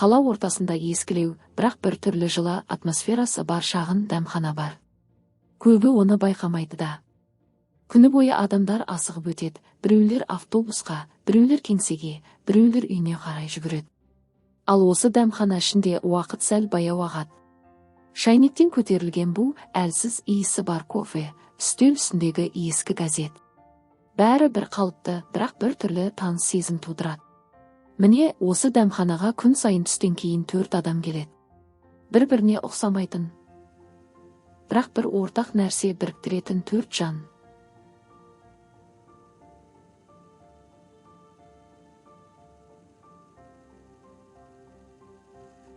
Қала ортасында ескілеу, бірақ бір түрлі жылы атмосферасы бар шағын дәмхана бар. Көбі оны байқамайды да. Күні бойы адамдар асығып өтеді, біреулер автобусқа, біреулер кеңсеге, біреулер үйіне қарай жүгіреді. Ал осы дәмхана ішінде уақыт сәл баяу ағады. Шайнектен көтерілген бу әлсіз иісі бар кофе, үстел үстіндегі ескі газет. Бәрі бір қалыпты, бірақ бір түрлі таныс сезім тудырады. Міне осы дәмханаға күн сайын түстен кейін 4 адам келеді. Бір-біріне ұқсамайтын, бірақ бір ортақ нәрсе біріктіретін 4 жан.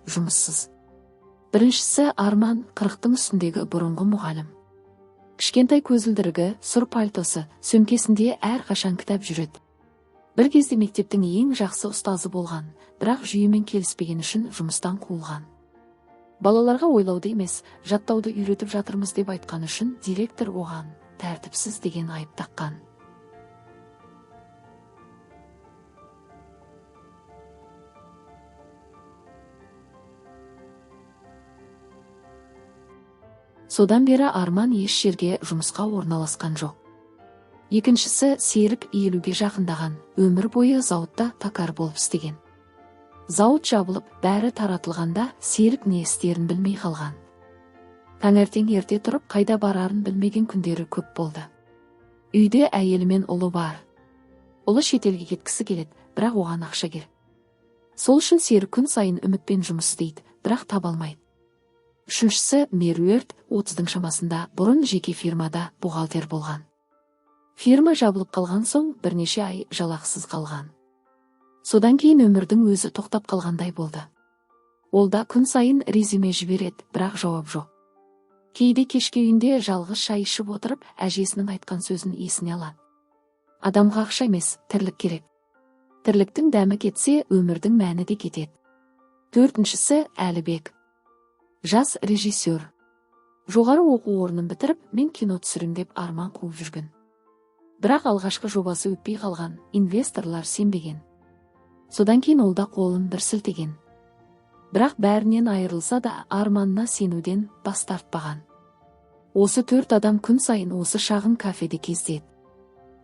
Жұмыссыз. Біріншісі Арман, 40-тың үстіндегі бұрынғы мұғалім. Кішкентай көзілдірігі, сұр пальтосы, сөмкесінде әрқашан кітап жүреді. Бір кезде мектептің ең жақсы ұстазы болған, бірақ жүйемен келіспеген үшін жұмыстан қуылған. Балаларға ойлауды емес, жаттауды үйретіп жатырмыз деп айтқан үшін директор оған тәртіпсіз деген айып таққан. Содан бері Арман еш жерге жұмысқа орналасқан жоқ. Екіншісі Серік 50-ге жақындаған, өмір бойы зауытта токар болып істеген. Зауыт жабылып, бәрі таратылғанда Серік не істерін білмей қалған. Таңертең ерте тұрып, қайда барарын білмеген күндері көп болды. Үйде әйелі мен ұлы бар. Ұлы шетелге кеткісі келеді, бірақ оған ақша керек. Сол үшін Серік күн сайын үмітпен жұмыс істейді, бірақ таба алмайды. Үшіншісі Меруерт, 30-дың шамасында, бұрын жеке фирмада бухгалтер болған. Фирма жабылып қалған соң бірнеше ай жалақысыз қалған. Содан кейін өмірдің өзі тоқтап қалғандай болды. Ол да күн сайын резюме жібереді, бірақ жауап жоқ. Кейде кешке үйінде жалғыз шай ішіп отырып, әжесінің айтқан сөзін есіне алады. Адамға ақша емес, тірлік керек. Тірліктің дәмі кетсе, өмірдің мәні де кетеді. Төртіншісі Әлібек. Жас режиссер. Жоғары оқу орнын бітіріп, мен кино түсірем деп арман қуып жүрген. Бірақ алғашқы жобасы өтпей қалған, инвесторлар сенбеген. Содан кейін ол да қолын бір сілтеген. Бірақ бәрінен айырылса да арманына сенуден бас тартпаған. Осы 4 адам күн сайын осы шағын кафеде кездеседі.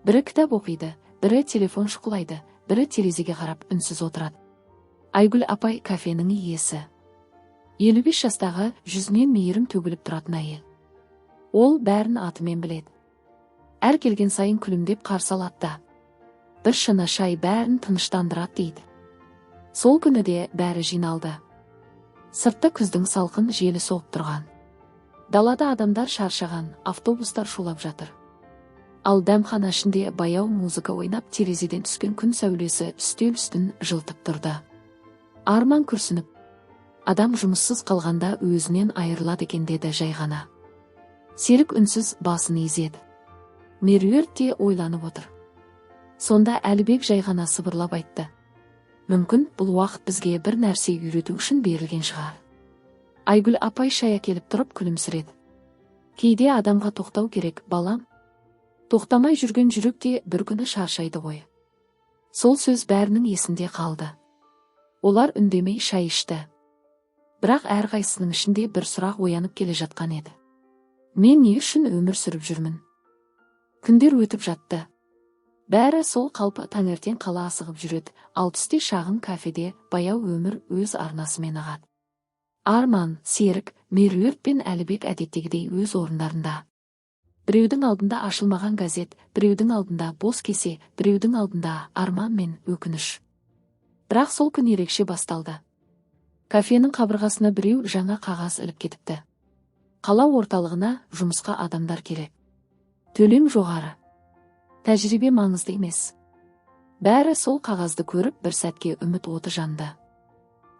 Бірі кітап оқиды, бірі телефон шұқылайды, бірі терезеге қарап үнсіз отырады. Айгүл апай кафенің иесі. 55 жастағы, жүзінен мейірім төгіліп тұратын әйел. Ол бәрін атымен біледі. Әр келген сайын күлімдеп қарсы алады. Бір шыны шай бәрін тыныштандырады дейді. Сол күні де бәрі жиналды. Сыртта күздің салқын желі соғып тұрған. Далада адамдар шаршаған, автобустар шулап жатыр. Ал дәмхана ішінде баяу музыка ойнап, терезеден түскен күн сәулесі үстел үстін жылтып тұрды. Арман күрсініп, адам жұмыссыз қалғанда өзінен айырылады екен деді жай ғана. Серік үнсіз басын изеді. Меруерт те ойланып отыр. Сонда Әлібек жай ғана сыбырлап айтты. Мүмкін бұл уақыт бізге бір нәрсе үйрету үшін берілген шығар. Айгүл апай шай әкеліп тұрып күлімсіреді. Кейде адамға тоқтау керек, балам. Тоқтамай жүрген жүрек те бір күні шаршайды ғой. Сол сөз бәрінің есінде қалды. Олар үндемей шай ішті. Бірақ әрқайсының ішінде бір сұрақ оянып келе жатқан еді. Мен не үшін өмір сүріп жүрмін? Күндер өтіп жатты. Бәрі сол қалпы таңертең қала асығып жүреді, ал түсте шағын кафеде баяу өмір өз арнасымен ағады. Арман, Серік, Меруерт пен Әлібек әдеттегідей өз орындарында. Біреудің алдында ашылмаған газет, біреудің алдында бос кесе, біреудің алдында арман мен өкініш. Бірақ сол күн ерекше басталды. Кафенің қабырғасына біреу жаңа қағаз іліп кетіпті. Қала орталығына жұмысқа адамдар керек. Төлем жоғары. Тәжірибе маңызды емес. Бәрі сол қағазды көріп бір сәтке үміт оты жанды.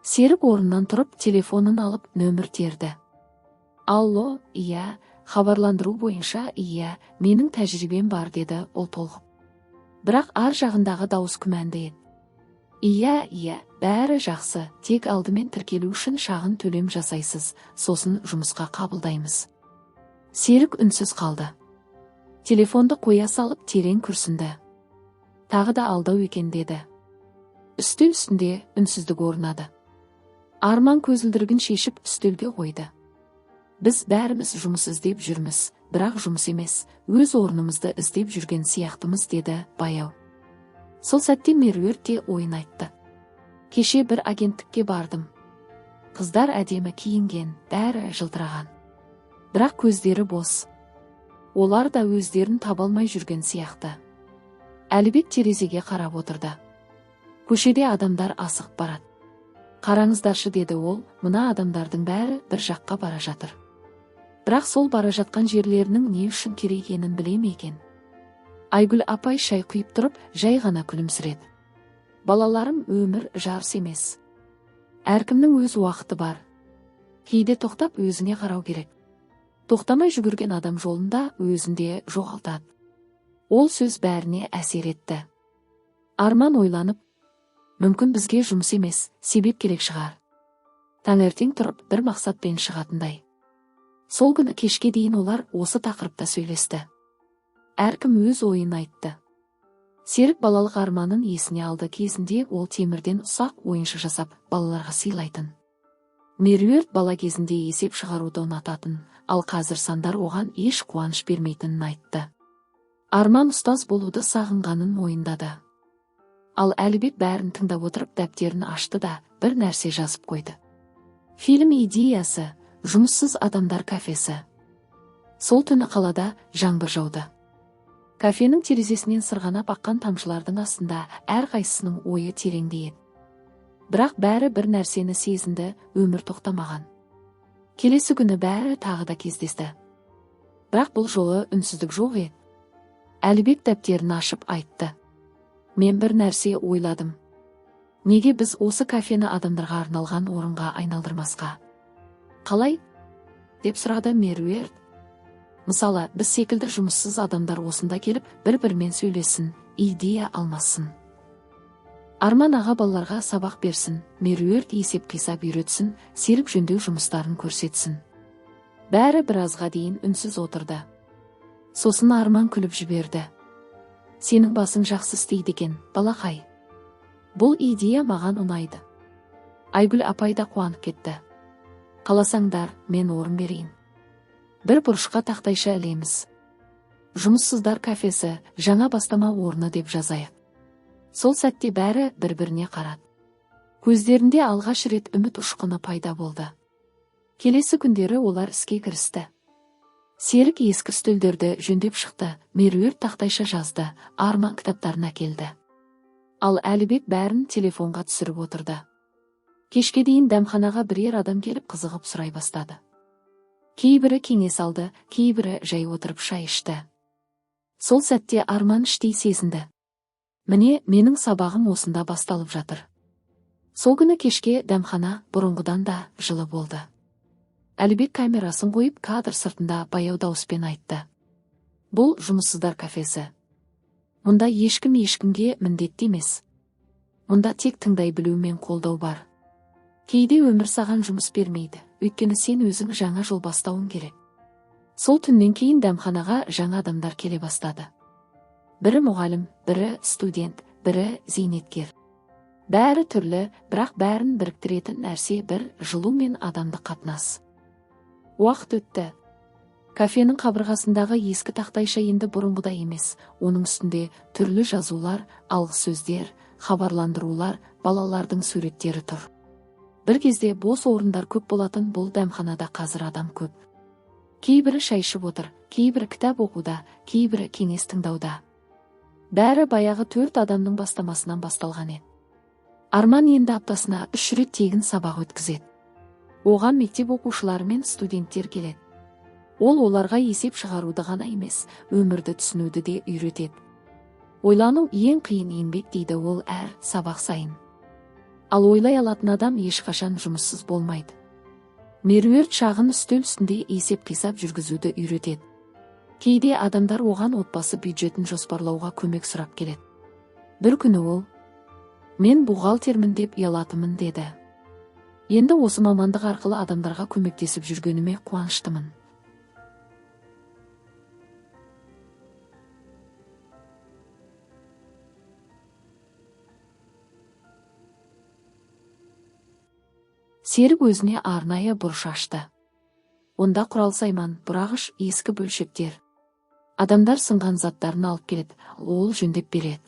Серік орнынан тұрып телефонын алып нөмір терді. Алло, иә, хабарландыру бойынша, иә, менің тәжірибем бар деді ол толқып. Бірақ ар жағындағы дауыс күмәнді еді. Иә, бәрі жақсы, тек алдымен тіркелу үшін шағын төлем жасайсыз, сосын жұмысқа қабылдаймыз. Серік үнсіз қалды. Телефонды қоя салып терең күрсінді. Тағы да алдау екен деді. Үстел үстінде үнсіздік орнады. Арман көзілдірігін шешіп үстелге қойды. Біз бәріміз жұмыс іздеп жүрміз, бірақ жұмыс емес, өз орнымызды іздеп жүрген сияқтымыз, деді баяу. Сол сәтте Меруерт те ойын айтты. Кеше бір агенттікке бардым. Қыздар әдемі киінген, бәрі жылтыраған. Бірақ көздері бос. Олар да өздерін таба алмай жүрген сияқты. Әлібек терезеге қарап отырды. Көшеде адамдар асығып барады. Қараңыздаршы, деді ол, мына адамдардың бәрі бір жаққа бара жатыр. Бірақ сол бара жатқан жерлерінің не үшін керек екенін біле ме екен? Айгүл апай шай құйып тұрып, жай ғана күлімсіреді. Балаларым, өмір жарыс емес. Әркімнің өз уақыты бар. Кейде тоқтап өзіне қарау керек. Тоқтамай жүгірген адам жолында өзінде жоғалтады. Ол сөз бәріне әсер етті. Арман ойланып, мүмкін бізге жұмыс емес, себеп керек шығар. Таңертең тұрып бір мақсатпен шығатындай. Сол күні кешке дейін олар осы тақырыпта сөйлесті. Әркім өз ойын айтты. Серік балалық арманын есіне алды. Кезінде ол темірден ұсақ ойыншық жасап балаларға сыйлайтын. Меруерт бала кезінде есеп шығаруды ұнататын, ал қазір сандар оған еш қуаныш бермейтінін айтты. Арман ұстаз болуды сағынғанын мойындады. Ал Әлібек бәрін тыңдап отырып дәптерін ашты да бір нәрсе жазып қойды. Фильм идеясы, жұмыссыз адамдар кафесі. Сол түні қалада жаңбыр жауды. Кафенің терезесінен сырғанап аққан тамшылардың астында әрқайсысының ойы тереңде еді. Бірақ бәрі бір нәрсені сезінді, өмір тоқтамаған. Келесі күні бәрі тағы да кездесті. Бірақ бұл жолы үнсіздік жоқ еді. Әлібек дәптерін ашып айтты. Мен бір нәрсе ойладым. Неге біз осы кафені адамдарға арналған орынға айналдырмасқа? Қалай? Деп сұрады Меруерт. Мысалы, біз секілді жұмыссыз адамдар осында келіп, бір-бірімен сөйлесін, идея алмасын. Арман аға балаларға сабақ берсін, Меруерт есеп-қисап үйретсін, Серік жөндеу жұмыстарын көрсетсін. Бәрі біразға дейін үнсіз отырды. Сосын Арман күліп жіберді. Сенің басың жақсы істейді екен, балақай. Бұл идея маған ұнайды. Айгүл апай да қуанып кетті. Қаласаңдар, мен орын берейін. Бір бұрышқа тақтайша ілеміз. Жұмыссыздар кафесі, жаңа бастама орны деп жазайық. Сол сәтте бәрі бір-біріне қарады. Көздерінде алғаш рет үміт ұшқыны пайда болды. Келесі күндері олар іске кірісті. Серік ескі үстелдерді жөндеп шықты, Меруерт тақтайша жазды, Арман кітаптарын әкелді. Ал Әлібек бәрін телефонға түсіріп отырды. Кешке дейін дәмханаға бірер адам келіп қызығып сұрай бастады. Кейбірі кеңес алды, кейбірі жай отырып шай ішті. Сол сәтте Арман іштей сезінді. Міне, менің сабағым осында басталып жатыр. Сол күні кешке дәмхана бұрынғыдан да жылы болды. Әлібек камерасын қойып кадр сыртында баяу дауыспен айтты. Бұл жұмыссыздар кафесі. Мұнда ешкім ешкімге міндетті емес. Мұнда тек тыңдай білу мен қолдау бар. Кейде өмір саған жұмыс бермейді, өйткені сен өзің жаңа жол бастауың керек. Сол түннен кейін дәмханаға жаңа адамдар келе бастады. Бірі мұғалім, бірі студент, бірі зейнеткер. Бәрі түрлі, бірақ бәрін біріктіретін нәрсе бір жылу мен адамдық қатынас. Уақыт өтті. Кафенің қабырғасындағы ескі тақтайша енді бұрынғыдай емес, оның үстінде түрлі жазулар, алғы сөздер, хабарландырулар, балалардың суреттері тұр. Бір кезде бос орындар көп болатын бұл дәмханада қазір адам көп. Кейбірі шай ішіп отыр, кейбірі кітап оқуда, кейбірі кеңес тыңдауда. Бәрі баяғы 4 адамның бастамасынан басталған еді. Арман енді аптасына 3 рет тегін сабақ өткізеді. Оған мектеп оқушылары мен студенттер келеді. Ол оларға есеп шығаруды ғана емес, өмірді түсінуді де үйретеді. Ойлану ең қиын еңбек, дейді ол әр сабақ сайын. Ал ойлай алатын адам ешқашан жұмыссыз болмайды. Меруерт шағын үстел үстінде есеп-қисап жүргізуді үйретеді. Кейде адамдар оған отбасы бюджетін жоспарлауға көмек сұрап келеді. Бір күні ол, мен бухгалтермін деп ұялатымын, деді. Енді осы мамандық арқылы адамдарға көмектесіп жүргеніме қуаныштымын. Серік өзіне арнайы бұрыш ашты. Онда құрал-сайман, бұрағыш, ескі бөлшектер. Адамдар сынған заттарын алып келеді, ол жөндеп береді.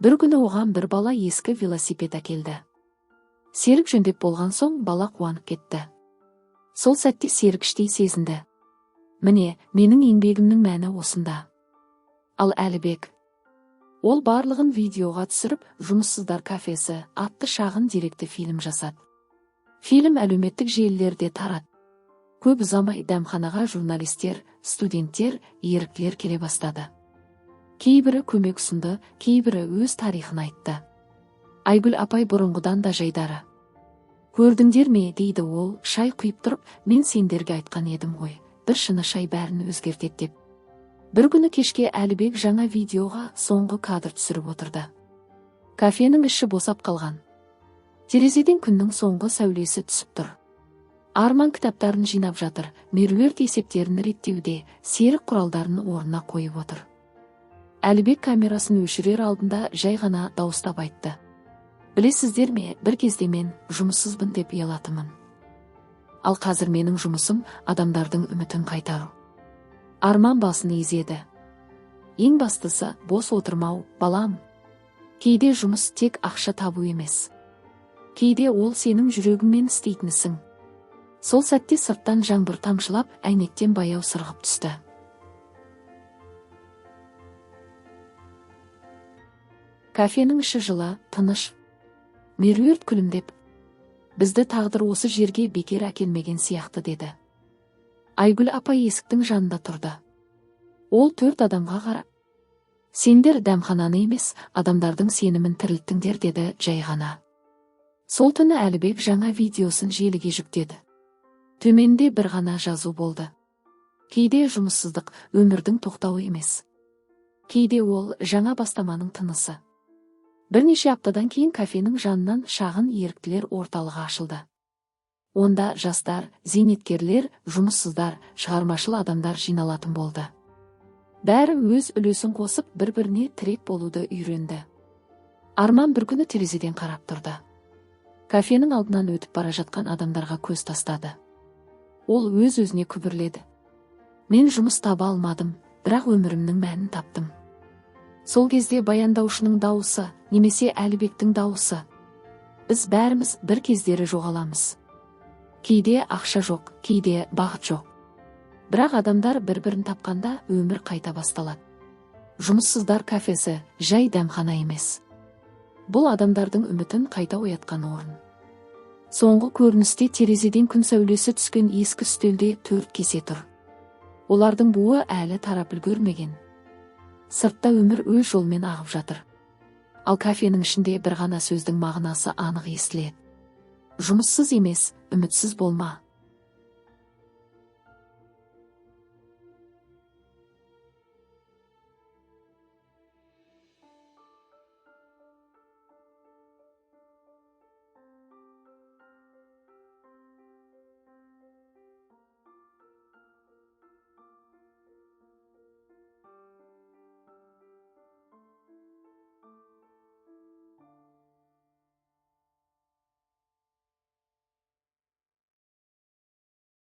Бір күні оған бір бала ескі велосипед әкелді. Серік жөндеп болған соң бала қуанып кетті. Сол сәтте Серік іштей сезінді. Міне, менің еңбегімнің мәні осында. Ал Әлібек? Ол барлығын видеоға түсіріп, «Жұмыссыздар кафесі» атты шағын деректі фильм жасады. Фильм әлеуметтік желілерде тарады. Көп ұзамай дәмханаға журналистер, студенттер, еріктілер келе бастады. Кейбірі көмек ұсынды, кейбірі өз тарихын айтты. Айгүл апай бұрынғыдан да жайдары. Көрдіңдер ме, дейді ол, шай құйып тұрып, мен сендерге айтқан едім ғой, бір шыны шай бәрін өзгертеді деп. Бір күні кешке Әлібек жаңа видеоға соңғы кадр түсіріп отырды. Кафенің іші босап қалған. Терезеден күннің соңғы сәулесі түсіп тұр. Арман кітаптарын жинап жатыр, Меруерт есептерін реттеуде, Серік құралдарын орнына қойып отыр. Әлібек камерасын өшірер алдында жай ғана дауыстап айтты. Білесіздер ме, бір кезде мен жұмыссызбын деп ұялатымын. Ал қазір менің жұмысым адамдардың үмітін қайтару. Арман басын изеді. Ең бастысы бос отырмау, балам. Кейде жұмыс тек ақша табу емес. Кейде ол сенің жүрегіңмен істейтінісің. Сол сәтте сырттан жаңбыр тамшылап, әйнектен баяу сырғып түсті. Кафенің іші жылы, тыныш. Меруерт күлімдеп, бізді тағдыр осы жерге бекер әкелмеген сияқты деді. Айгүл апай есіктің жанында тұрды. Ол 4 адамға қарап, сендер дәмхананы емес, адамдардың сенімін тірілттіңдер деді жай ғана. Сол түні Әлібек жаңа видеосын желіге жүктеді. Төменде бір ғана жазу болды. Кейде жұмыссыздық өмірдің тоқтауы емес. Кейде ол жаңа бастаманың тынысы. Бірнеше аптадан кейін кафенің жанынан шағын еріктілер орталығы ашылды. Онда жастар, зейнеткерлер, жұмыссыздар, шығармашыл адамдар жиналатын болды. Бәрі өз үлесін қосып бір-біріне тірек болуды үйренді. Арман бір күні терезеден қарап тұрды. Кафенің алдынан өтіп бара жатқан адамдарға көз тастады. Ол өз-өзіне күбірледі. Мен жұмыс таба алмадым, бірақ өмірімнің мәнін таптым. Сол кезде баяндаушының дауысы, немесе Әлібектің дауысы. Біз бәріміз бір кездері жоғаламыз. Кейде ақша жоқ, кейде бақыт жоқ. Бірақ адамдар бір-бірін тапқанда өмір қайта басталады. Жұмыссыздар кафесі жай дәмхана емес. Бұл адамдардың үмітін қайта оятқан орын. Соңғы көріністе терезеден күн сәулесі түскен ескі үстелде 4 кесе тұр. Олардың буы әлі тарап үлгермеген. Сыртта өмір өз жолмен ағып жатыр. Ал кафенің ішінде бір ғана сөздің мағынасы анық естіледі. Жұмыссыз емес, үмітсіз болма.